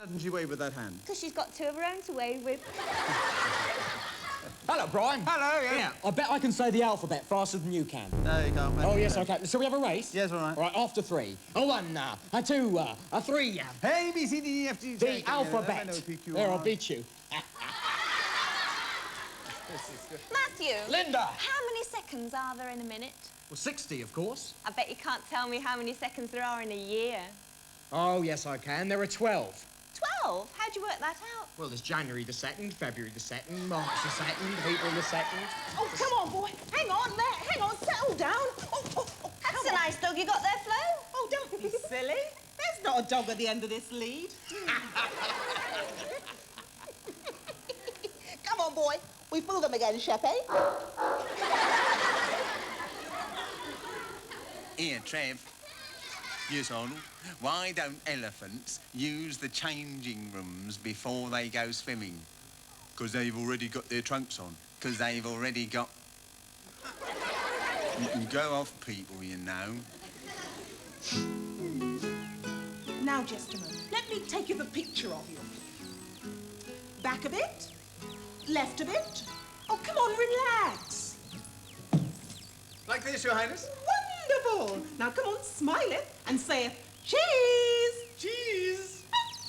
Doesn't she wave with that hand? Because she's got two of her own to wave with. Hello, Brian. Hello, yeah. Yeah, I bet I can say the alphabet faster than you can. No, you can't. Oh, yes, I can. So we have a race? Yes, all right. All right, after three. A one, a two, a three. A, B, C, D, E, F, G, The alphabet. There, I'll beat you. Matthew! Linda! How many seconds are there in a minute? Well, 60, of course. I bet you can't tell me how many seconds there are in a year. Oh, yes, I can. There are 12. 12? How'd you work that out? Well, there's January the 2nd, February the 2nd, March the 2nd, April the 2nd. Oh, come on, boy. Hang on there. Hang on. Settle down. Oh, That's a nice dog you got there, Flo. Oh, don't be silly. There's not a dog at the end of this lead. Come on, boy. We fool them again, Sheppy. Here, Trev. Yes, Arnold. Why don't elephants use the changing rooms before they go swimming? Because they've already got their trunks on. Because they've already got... You can go off people, you know. Now, just a moment. Let me take you the picture of you. Back a bit. Left a bit. Oh, come on, relax. Like this, Your Highness? Wonderful. Now, come on, smile it and say, cheese. Cheese.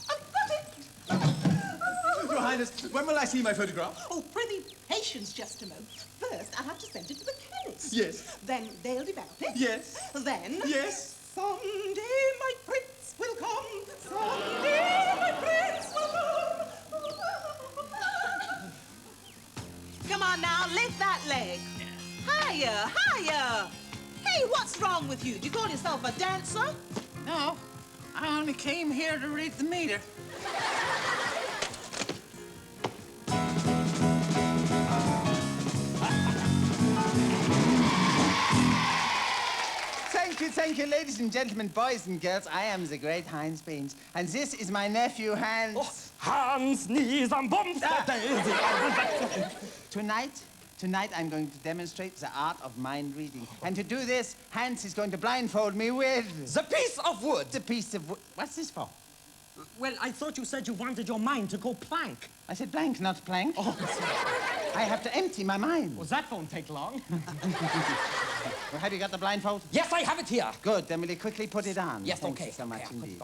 I've got it. Your Highness, when will I see my photograph? Oh, pretty patience, just a moment. First, I'll have to send it to the chemist. Yes. Then they'll develop it. Yes. Then... Yes. Someday my prince will come. Someday my prince will come. Come on now, lift that leg. Higher, higher. Hey, what's wrong with you? Do you call yourself a dancer? No, I only came here to read the meter. Thank you, ladies and gentlemen, boys and girls. I am the great Heinz Beans, and this is my nephew, Hans. Oh, Hans, knees and bumps. Tonight, I'm going to demonstrate the art of mind reading. And to do this, Hans is going to blindfold me with... The piece of wood. The piece of wood. What's this for? Well, I thought you said you wanted your mind to go plank. I said blank, not plank. Oh, sorry. I have to empty my mind. Well, that won't take long. Well, have you got the blindfold? Yes, I have it here. Good. Then will you quickly put it on? Yes, Thank okay. you so much Okay, indeed.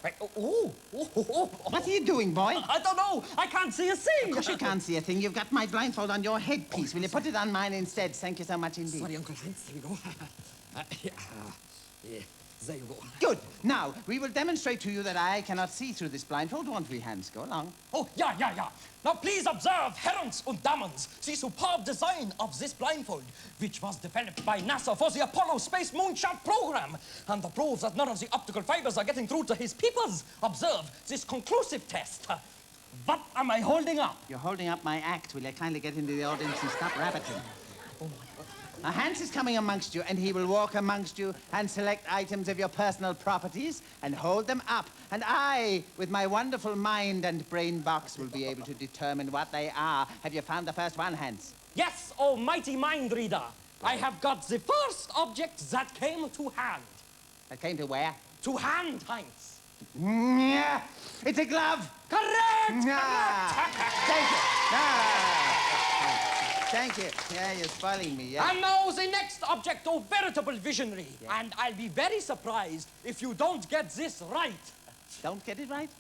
Right. What are you doing, boy? I don't know. I can't see a thing. Of course you can't see a thing. You've got my blindfold on your headpiece. Will you put it on mine instead? Thank you so much indeed. Sorry, Uncle Hans. Here we go. Yeah, there you go. Good. Now, we will demonstrate to you that I cannot see through this blindfold, won't we, Hans? Go along. Oh, yeah. Now, please observe, Herrens und Damens, the superb design of this blindfold, which was developed by NASA for the Apollo Space Moonshot program. And to prove that none of the optical fibers are getting through to his peepers, observe this conclusive test. What am I holding up? You're holding up my act. Will you kindly get into the audience and stop rabbiting? Now, Hans is coming amongst you, and he will walk amongst you and select items of your personal properties and hold them up. And I, with my wonderful mind and brain box, will be able to determine what they are. Have you found the first one, Hans? Yes, oh mighty mind reader. I have got the first object that came to hand. That came to where? To hand, Heinz. Yeah, it's a glove. Correct! Thank you. Thank you. Yeah, you're spoiling me, yeah. And now the next object, oh veritable visionary. Yeah. And I'll be very surprised if you don't get this right. Don't get it right?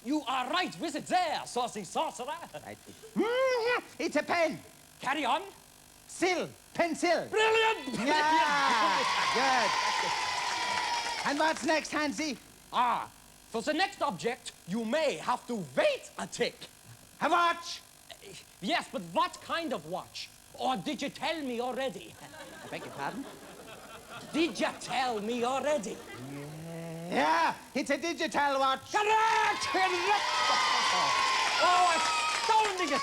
You are right with it there, saucy sorcerer. Right. It's a pen. Carry on. Pencil. Brilliant! Yeah, good. And what's next, Hansy? For the next object, you may have to wait a tick. A watch. Yes, but what kind of watch? Or did you tell me already? I beg your pardon? Did you tell me already? Yeah, it's a digital watch. Correct! Oh, astounding.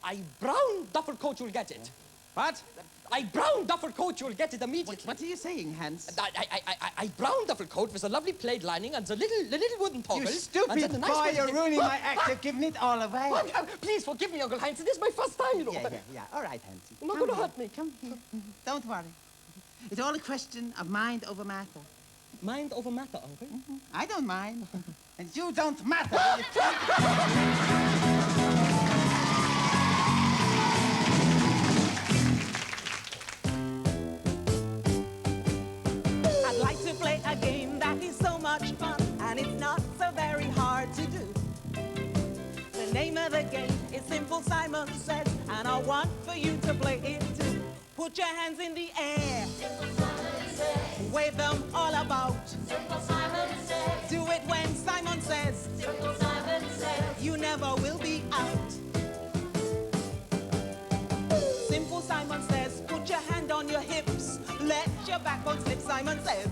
I brown duffel coat, you'll get it. What? A brown duffel coat, you'll get it immediately. What are you saying, Hans? A brown duffel coat with a lovely plaid lining and the little wooden toggles. You stupid and a nice boy, one- you're ruining my act. You've given it all away. Please forgive me, Uncle Heinz. It is my first time, you know. Yeah. All right, Hansie. You're not Come going to here. hurt me. Come here. Don't worry. It's all a question of mind over matter. Mind over matter, Uncle. I don't mind. And you don't matter. I'd like to play a game that is so much fun, and it's not so very hard to do. The name of the game is Simple Simon Says, and I want for you to play it too. Put your hands in the air. Simple Simon says. Wave them all about. Simple Simon says. Do it when Simon says. Simple Simon says. You never will be out. Simple Simon says, put your hand on your hips. Let your backbone slip, Simon says.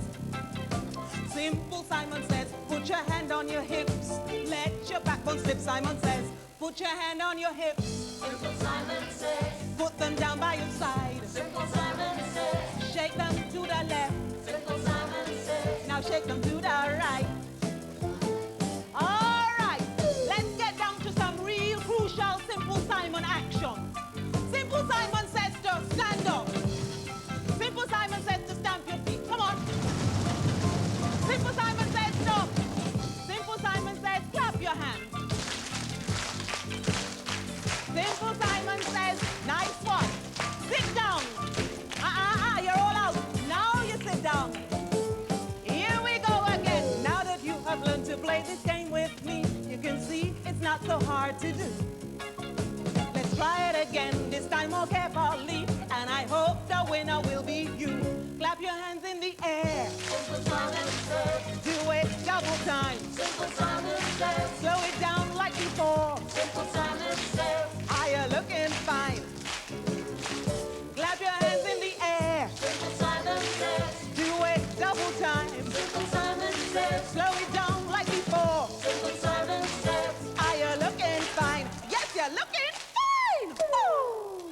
Simple Simon says, put your hand on your hips. Let your backbone slip, Simon says. Put your hand on your hips. Simple Simon says. Put them down by your side. Simple Simon says. Shake them to the left. Simple Simon says. Now shake them to the right. All right, let's get down to some real crucial Simple Simon action. Simple Simon says to stand up. Simple Simon says to stamp your feet. Come on. Simple Simon says stop. Simple Simon says clap your hands. Simple Simon says nice one. Sit down. You're all out. Now you sit down. Here we go again. Now that you have learned to play this game with me, you can see it's not so hard to do. Let's try it again, this time more carefully, and I hope the winner will be you. Clap your hands in the air. Simple Simon says. Do it double time. Simple Simon says. Slow it down like before. Simple Simon says. Are you looking fine? Clap your hands in the air. Simple Simon says. Do it double time. Simple Simon says. Slow it down like before. Simple Simon says. Are you looking fine? Yes, you're looking fine. Woo!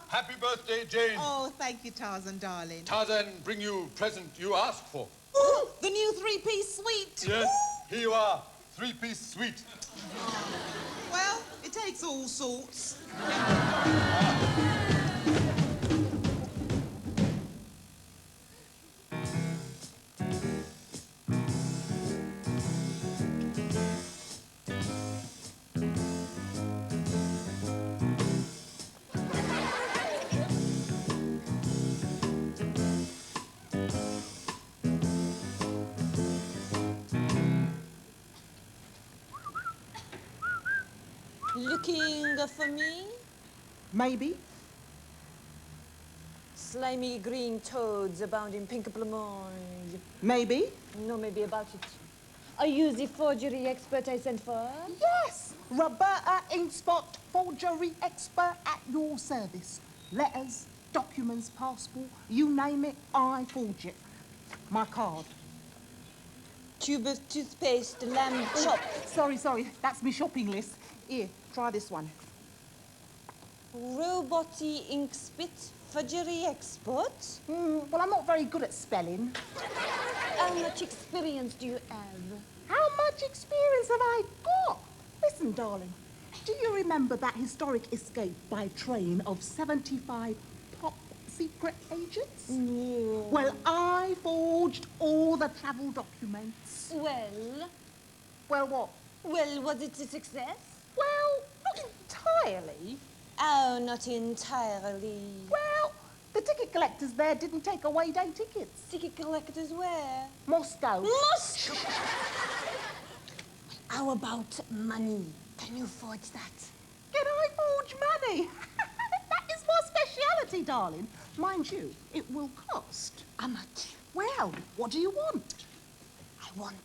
Happy birthday, Jane. Oh, thank you, Tarzan, darling. Tarzan, bring you present you asked for. Ooh, the new three-piece suite. Yes, here you are. Three-piece suite. Well, it takes all sorts. Looking for me? Maybe. Slimy green toads abound in pink blancmange. Maybe. No, maybe about it. Are you the forgery expert I sent for? Yes, Roberta Inkspot, forgery expert at your service. Letters, documents, passport, you name it, I forge it. My card. Tube of toothpaste, lamb chop. Sorry, that's my shopping list. Here, try this one. Roboty ink spit, forgery expert. Well, I'm not very good at spelling. How much experience do you have? How much experience have I got? Listen, darling, do you remember that historic escape by train of 75 top secret agents? No. Well, I forged all the travel documents. Well, Well, what? was it a success? Well, not entirely. Oh, not entirely. Well, the ticket collectors there didn't take away day tickets. Ticket collectors where? Moscow. Moscow! How about money? Can you forge that? Can I forge money? That is my speciality, darling. Mind you, it will cost. How much? Well, what do you want? I want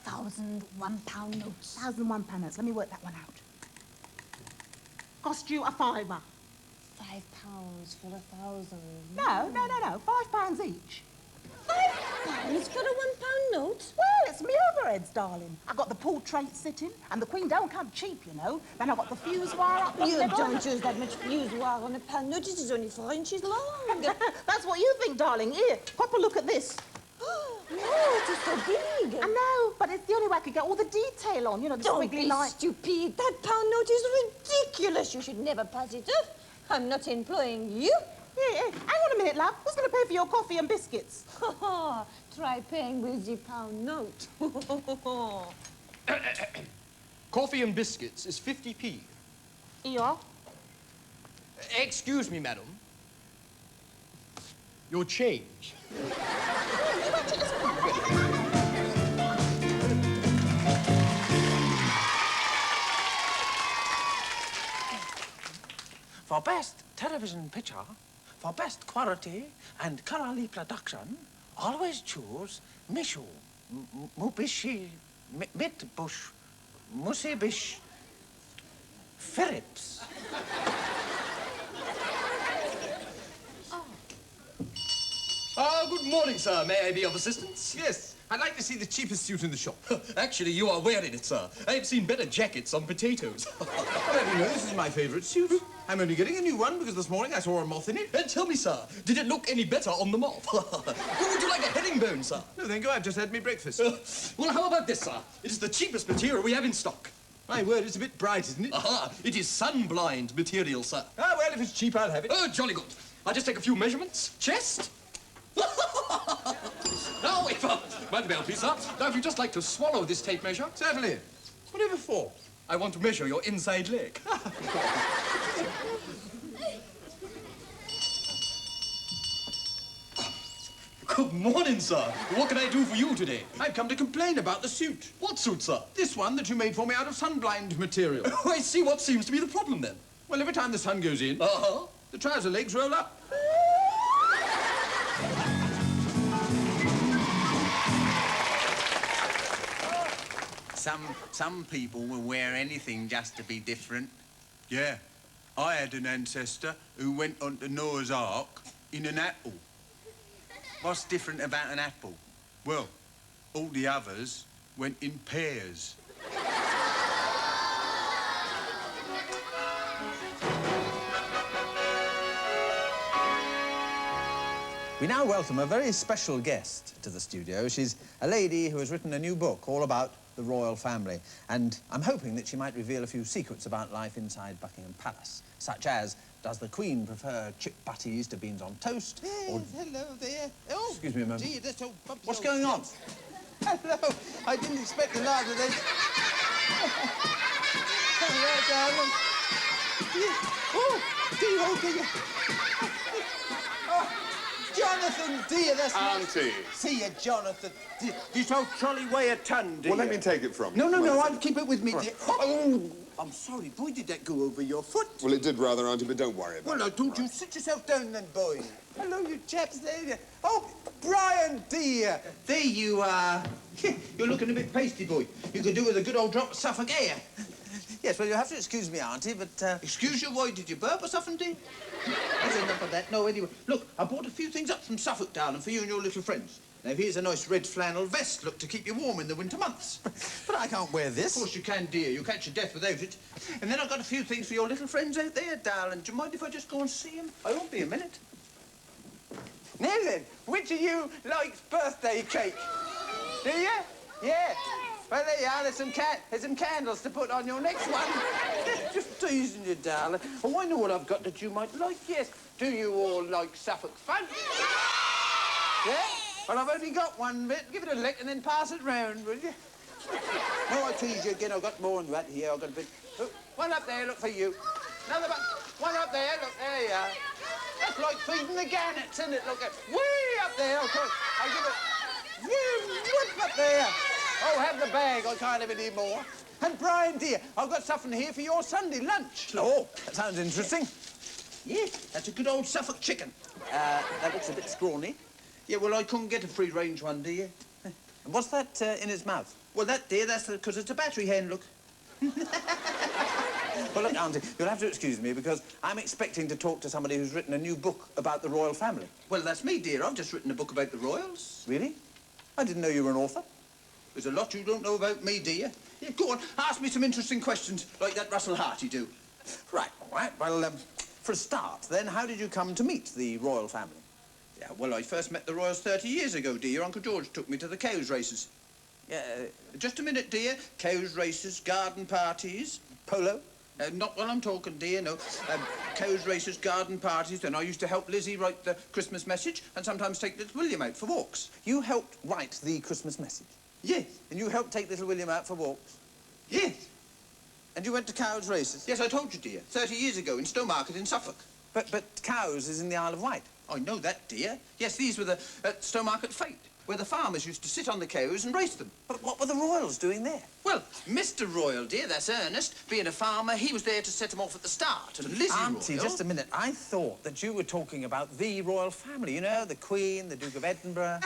1,000 £1 notes. 1,000 £1 notes. Let me work that one out. Cost you a fiver. £5 for 1,000. No, £5 each. £5 for a £1 note? Well, it's me overheads, darling. I got the portrait sitting, and the Queen don't come cheap, you know. Then I got the fuse wire up the You middle. don't use that much fuse wire on a pound note. It is only 4 inches long. That's what you think, darling. Here, pop a look at this. No, it is so big. I know, but it's the only way I could get all the detail on, you know, the Don't squiggly be line. stupid. That pound note is ridiculous. You should never pass it up. I'm not employing you. Yeah, hang on a minute, love. Who's going to pay for your coffee and biscuits? Try paying with the pound note. Coffee and biscuits is 50p. Yeah. Excuse me, madam. Your change. For best television picture, for best quality and colourly production, always choose Mishu, Mubishi, Mitbush, Musibish, Phillips. Good morning, sir. May I be of assistance? Yes, I'd like to see the cheapest suit in the shop. Actually, you are wearing it, sir. I've seen better jackets on potatoes. Well, you know, this is my favourite suit. I'm only getting a new one because this morning I saw a moth in it. And tell me, sir, did it look any better on the moth? Would you like a herringbone, sir? No, thank you. I've just had me breakfast. Well, how about this, sir? It is the cheapest material we have in stock. My word, it's a bit bright, isn't it? Aha! It is sun-blind material, sir. Ah, well, if it's cheap, I'll have it. Oh, jolly good. I'll just take a few measurements. Chest. Now, if, mind the bell, please, sir. Now, if you'd just like to swallow this tape measure. Certainly. Whatever for? I want to measure your inside leg. Good morning, sir. What can I do for you today? I've come to complain about the suit. What suit, sir? This one that you made for me out of sunblind material. I see what seems to be the problem, then. Well, every time the sun goes in, Uh-huh. the trouser legs roll up. Some people will wear anything just to be different. Yeah, I had an ancestor who went onto Noah's Ark in an apple. What's different about an apple? Well, all the others went in pairs. We now welcome a very special guest to the studio. She's a lady who has written a new book all about the royal family, and I'm hoping that she might reveal a few secrets about life inside Buckingham Palace, such as, does the Queen prefer chip butties to beans on toast? Yes, or... hello there. Oh, Excuse me a moment. Gee, that's old Bob's What's old going on? Hello. I didn't expect a lot of this. Hello, darling. Oh, dear, oh, dear. Oh, Jonathan, dear, that's Auntie. See you, Jonathan. Dear. You told Trolley weigh a ton, do Well, you? let me take it from you. No, I'll keep it with me, dear. Oh, I'm sorry, boy, did that go over your foot? Well, it did rather, Auntie, but don't worry about it. Well, I told you, sit yourself down then, boy. Hello, you chaps there. Oh, Brian, dear. There you are. You're looking a bit pasty, boy. You could do with a good old drop of Suffolk air. Yes, well, you'll have to excuse me, Auntie, but, Excuse you, why? Did you burp or something, dear? That's enough of that. No, anyway. Look, I bought a few things up from Suffolk, darling, for you and your little friends. Now, here's a nice red flannel vest, look, to keep you warm in the winter months. but I can't wear this. Of course you can, dear. You'll catch your death without it. And then I've got a few things for your little friends out there, darling. Do you mind if I just go and see them? I won't be a minute. Now then, which of you likes birthday cake? Do you? Yeah. Well, there you are. There's some candles to put on your next one. Just teasing you, darling. Oh, I know what I've got that you might like, yes. Do you all like Suffolk fun? Yeah? Well, I've only got one bit. Give it a lick and then pass it round, will you? No, I tease you again. I've got more than that here. I've got a bit. Oh, one up there, look for you. Another one up there, look, there you are. That's like feeding the gannets, isn't it? Look, way up there. I'll give it. Whoop up there. Oh, have the bag. I can't have any more. And Brian, dear, I've got something here for your Sunday lunch. Look. Oh, that sounds interesting. Yeah, that's a good old Suffolk chicken. That looks a bit scrawny. Yeah, well, I couldn't get a free-range one, do you? And what's that in its mouth? Well, that, dear, that's because it's a battery hen, look. Well, look, Auntie, you'll have to excuse me because I'm expecting to talk to somebody who's written a new book about the royal family. Well, that's me, dear. I've just written a book about the royals. Really? I didn't know you were an author. There's a lot you don't know about me, dear. Yeah, go on, ask me some interesting questions like that Russell Harty do. Right, all right. Well, for a start, then, how did you come to meet the royal family? Yeah, well, I first met the royals 30 years ago, dear. Uncle George took me to the cows races. Yeah, Just a minute, dear. Cows races, garden parties. polo? Not while I'm talking, dear, no. Cows races, garden parties. Then I used to help Lizzie write the Christmas message and sometimes take little William out for walks. You helped write the Christmas message? Yes. And you helped take little William out for walks? Yes. And you went to cows races? Yes, I told you, dear. 30 years ago in Stowmarket in Suffolk. But cows is in the Isle of Wight. I know that, dear. Yes, these were the Stowmarket Fete, where the farmers used to sit on the cows and race them. But what were the royals doing there? Well, Mr. Royal, dear, that's Ernest. Being a farmer, he was there to set them off at the start. And Lizzie Auntie, Royal... just a minute. I thought that you were talking about the royal family. You know, the Queen, the Duke of Edinburgh.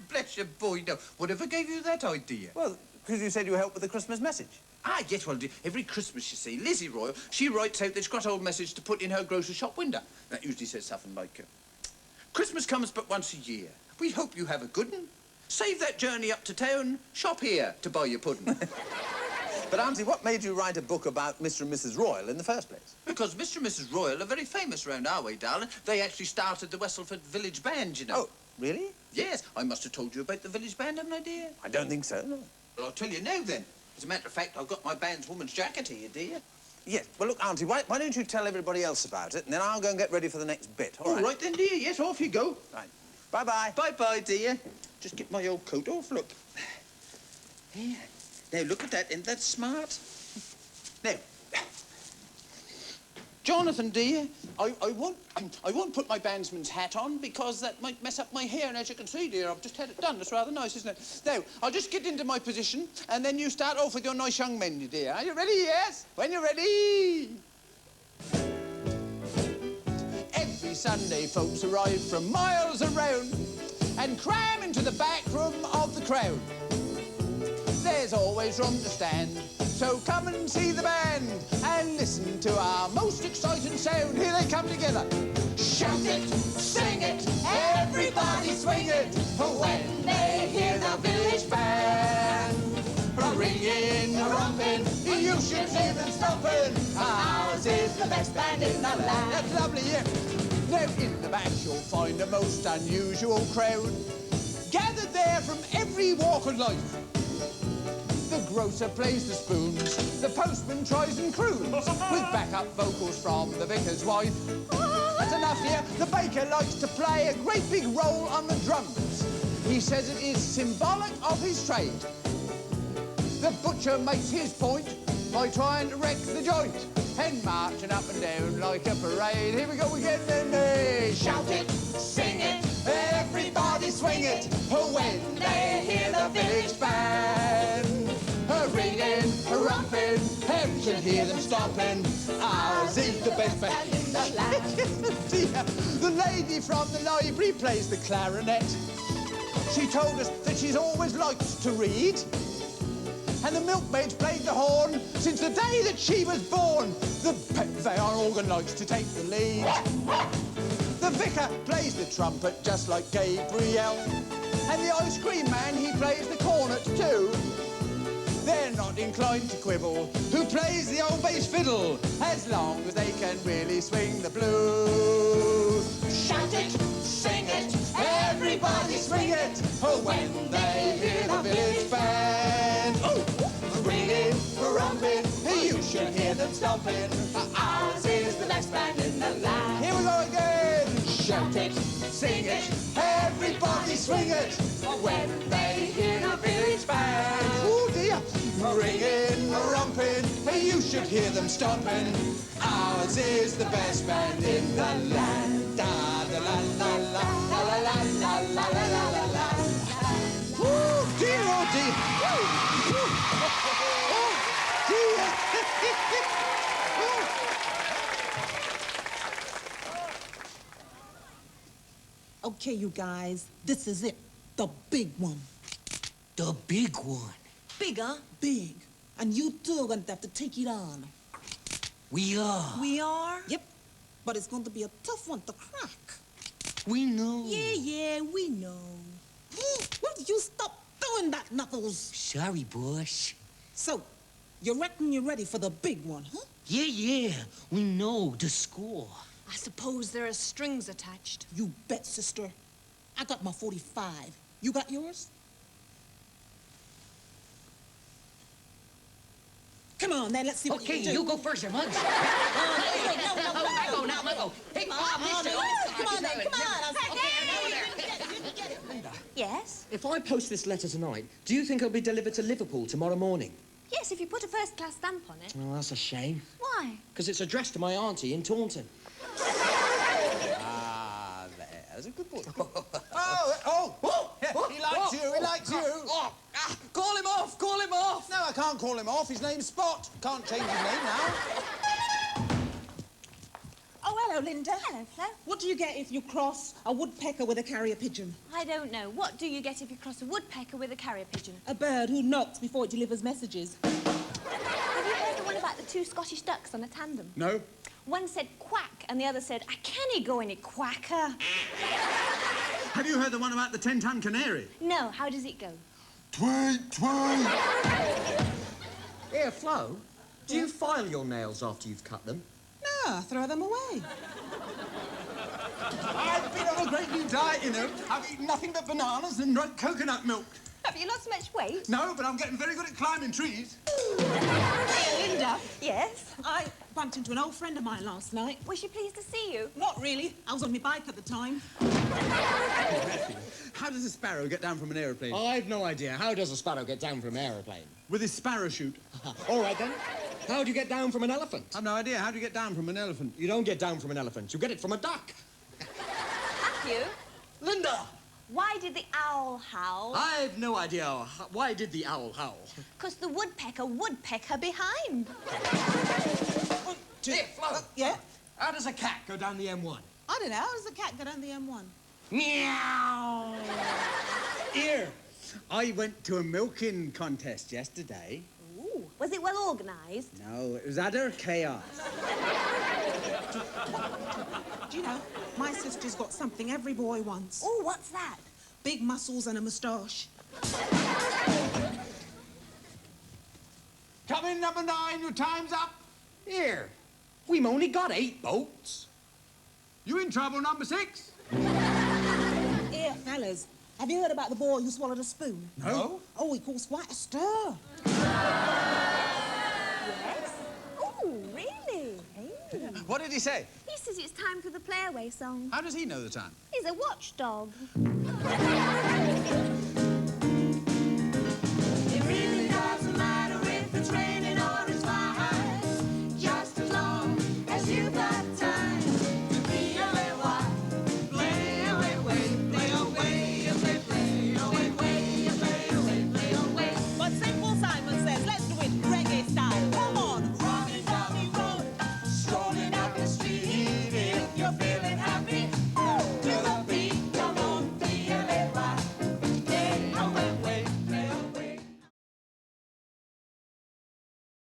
Bless your boy, no. Whatever gave you that idea? Well, because you said you helped with the Christmas message. Ah, yes, well, dear, every Christmas, you see, Lizzie Royal, she writes out this great old message to put in her grocery shop window. That usually says something like, Christmas comes but once a year. We hope you have a good one. Save that journey up to town. Shop here to buy your pudding. But, Auntie, what made you write a book about Mr. and Mrs. Royal in the first place? Because Mr. and Mrs. Royal are very famous round our way, darling. They actually started the Wesselford Village Band, you know. Oh, really? Yes, I must have told you about the village band, haven't I, dear? I don't think so, no. Well, I'll tell you now, then. As a matter of fact, I've got my band's woman's jacket here, dear. Yes. Well, look, Auntie, why don't you tell everybody else about it, and then I'll go and get ready for the next bit, all right? All right, then, dear. Yes, off you go. Right. Bye-bye. Bye-bye, dear. Just get my old coat off, look. Here. Now, look at that. Isn't that smart? Now, Jonathan, dear, I won't put my bandsman's hat on because that might mess up my hair. And as you can see, dear, I've just had it done. It's rather nice, isn't it? Now, I'll just get into my position, and then you start off with your nice young men, dear. Are you ready? Yes? When you're ready. Every Sunday, folks arrive from miles around and cram into the back room of the crowd. There's always room to stand, so come and see the band and listen to our most exciting sound. Here they come together. Shout it, sing it, everybody swing it when they hear the village band. Ringing, romping, you should hear them stomping. Ours is the best band in the land. That's lovely, yeah. Now in the back you'll find a most unusual crowd, gathered there from every walk of life. The grocer plays the spoons, the postman tries and croons, with backup vocals from the vicar's wife. That's enough here. The baker likes to play a great big role on the drums. He says it is symbolic of his trade. The butcher makes his point by trying to wreck the joint and marching up and down like a parade. Here we go again, then. Shout it, sing it, everybody swing it when they hear the village band. Ringing, romping, you can hear them stomping. Ours is the best band in the land. Dear, the lady from the library plays the clarinet. She told us that she's always liked to read. And the milkmaids played the horn since the day that she was born. The pet-fair organ likes to take the lead. The vicar plays the trumpet just like Gabriel. And the ice cream man, he plays the cornet too. They're not inclined to quibble. Who plays the old bass fiddle? As long as they can really swing the blues. Shout it, sing it, everybody swing it when they hear the village band. Oh, ringing, rumping, you should hear them stomping. Ours is the best band in the land. Here we go again. Shout it, sing it, everybody swing it when they hear the village band. Oh dear. Ringing, romping, you should hear them stomping. Ours is the best band in the land. Da da la la la la la la la la la la la. Oh dear, oh dear. Oh dear. Okay, you guys, this is it. The big one. The big one. Bigger? Big. And you two are going to have to take it on. We are. We are? Yep. But it's going to be a tough one to crack. We know. Yeah, we know. Will you stop doing that, Knuckles? Sorry, boss. So, you reckon you're ready for the big one, huh? Yeah. We know the score. I suppose there are strings attached. You bet, sister. I got my 45. You got yours? Come on, then, let's see what you Okay, can do. you go first, Muggs. No. I go now. Hey, Bob, listen. Come on, then, come on. Yes? If I post this letter tonight, do you think it'll be delivered to Liverpool tomorrow morning? Yes, if you put a first-class stamp on it. Oh, that's a shame. Why? Because it's addressed to my auntie in Taunton. Ah, there's a good boy. He likes you, he likes you. Call him off! No, I can't call him off. His name's Spot. Can't change his name now. Oh, hello, Linda. Hello, Flo. What do you get if you cross a woodpecker with a carrier pigeon? I don't know. What do you get if you cross a woodpecker with a carrier pigeon? A bird who knocks before it delivers messages. Have you heard the one about the two Scottish ducks on a tandem? No. One said quack, and the other said, I can't go any quacker. Have you heard the one about the 10-ton canary? No, how does it go? Tweet, tweet. Here, Flo, do you file your nails after you've cut them? No, throw them away. I've been on a great new diet, you know. I've eaten nothing but bananas and drunk coconut milk. Have you lost much weight? No, but I'm getting very good at climbing trees. Hey, Linda. Yes? I bumped into an old friend of mine last night. Was she pleased to see you? Not really. I was on my bike at the time. How does a sparrow get down from an aeroplane? I've no idea. How does a sparrow get down from an aeroplane? With his sparrow chute. All right, then. How do you get down from an elephant? I've no idea. How do you get down from an elephant? You don't get down from an elephant. You get it from a duck. Matthew, Linda! why did the owl howl? I've no idea. Why did the owl howl? Because the woodpecker behind. Here, Flo. Yeah? How does a cat go down the M1? I don't know. How does the cat get on the M1? Meow! Here, I went to a milking contest yesterday. Ooh, was it well organised? No, it was utter chaos. Do you know, my sister's got something every boy wants. Oh, what's that? Big muscles and a moustache. Come in, number 9. Your time's up. Here, we've only got 8 boats. You in trouble, number 6? Here, fellas, have you heard about the boy who swallowed a spoon? No. Oh, he caused quite a stir. Yes? Oh, really? Hey. What did he say? He says it's time for the Play Away song. How does he know the time? He's a watchdog.